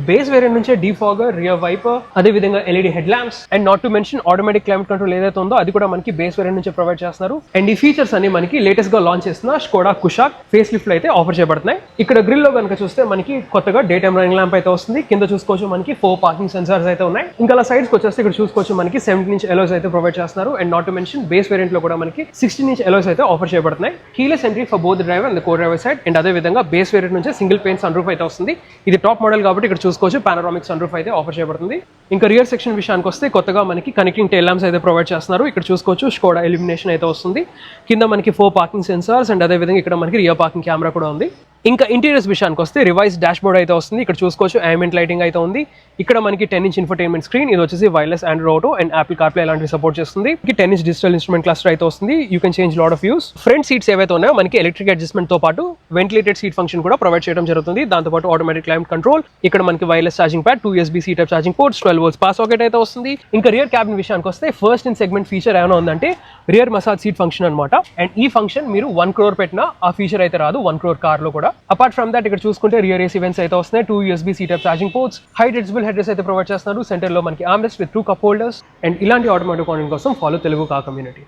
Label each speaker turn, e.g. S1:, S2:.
S1: Base variant నుంచే defogger, rear wiper, అదే విధంగా LED head lamps and not to mention automatic climate control ఏదైతే ఉందో అది కూడా మనకి బేస్ వేరియంట్ నుంచి ప్రొవైడ్ చేస్తున్నారు. అండ్ ఈ ఫీచర్స్ అన్ని మనకి లేటెస్ట్ గా లాంచ్ చేస్తున్న స్కోడా కుషాక్ ఫేస్ లిఫ్ట్ లో అయితే ఆఫర్ చేయబడుతున్నాయి. ఇక్కడ గ్రిల్ లో కనుక చూస్తే మనకి కొత్తగా డే టైమ్ రన్నింగ్ ల్యాంప్ అయితే వస్తుంది. కింద చూసుకోవచ్చు మనకి 4 పార్కింగ్ సెన్సార్స్ అయితే ఉన్నాయి. ఇంకా అలా సైడ్స్ వచ్చేస్తే ఇక్కడ చూసుకోవచ్చు మనకి 17-inch ఎలోస్ అయితే ప్రొవైడ్ చేస్తున్నారు. And not to mention base variant లో కూడా మనకి 16-inch ఎలోస్ అయితే ఆఫర్ చేయబడుతున్నాయి. Keyless entry for both driver and co driver side. And అదే విధంగా బేస్ వేరియంట్ నుంచి సింగిల్ పెయిన్ సన్ రూఫ్ అయితే వస్తుంది. ఇది టాప్ మోడల్ కాబట్టి ఇక్కడ చూసుకోవచ్చు పానోరామిక్ సన్ రూఫ్ అయితే ఆఫర్ చేయబడుతుంది. ఇంకా రియర్ సెక్షన్ విషయానికి వస్తే కొత్తగా మనకి కనెక్టింగ్ టైల్ ల్యాంప్స్ అయితే ప్రొవైడ్ చేస్తున్నారు. ఇక్కడ చూసుకోవచ్చు స్కోడా ఇల్యూమినేషన్ అయితే వస్తుంది. కింద మనకి 4 పార్కింగ్ సెన్సార్స్ అండ్ అదే విధంగా ఇక్కడ మనకి రియర్ పార్కింగ్ కెమెరా కూడా ఉంది. ఇంకా ఇంటీరియర్స్ విషయానికి వస్తే రివైజ్ డాష్ బోర్డ్ అయితే వస్తుంది. ఇక్కడ చూసుకోవచ్చు ambient లైటింగ్ అయితే ఉంది. ఇక్కడ మనకి 10-inch ఇన్ఫోటైన్మెంట్ స్క్రీన్, ఇది వచ్చేసి wireless Android Auto and Apple CarPlay ఇలాంటివి సపోర్ట్ చేస్తుంది. 10-inch డిజిటల్ ఇన్స్ట్రుమెంట్ క్లస్టర్ అయితే వస్తుంది. You can change lot of views. Front seats ఏవైతే ఉన్నాయో మనకి ఎలక్ట్రిక్ అడ్జస్ట్మెంట్ తో పాటు వెంటిలేటెడ్ సీట్ ఫంక్షన్ కూడా ప్రొవైడ్ చేయడం జరుగుతుంది. దాంతో పాటు ఆటోమేటిక్ క్లైమేట్ కంట్రోల్, ఇక్కడ మనకి wireless charging pad, 2 USB-C type charging ports, 12 volts pass socket అయితే వస్తుంది. ఇంకా రియర్ క్యాబిన్ విషయానికి వస్తే ఫస్ట్ ఇన్ సెగ్మెంట్ ఫీచర్ ఏమైనా ఉందంటే రియర్ మసాజ్ సీట్ ఫంక్షన్ అనమాట. అండ్ ఈ ఫంక్షన్ మీరు 1 crore పెట్టినా ఆ ఫీచర్ అయితే రాదు 1 crore కార్ లో కూడా. అపార్ట్ ఫ్రమ్ దట్ ఇక్కడ చూసుకుంటే రియర్ ఏసీ వెంట్స్ అయితే వస్తున్నాయి. 2 USB-C type charging ports, height adjustable head rest అయితే ప్రొవైడ్ చేస్తున్నారు. సెంటర్ లో మనకి arm rest with 2 cup holders. And ఇలాంటి ఆటోమేటిక్ కాంటెంట్ కోసం ఫాలో తెలుగు కా కమ్యూనిటీ.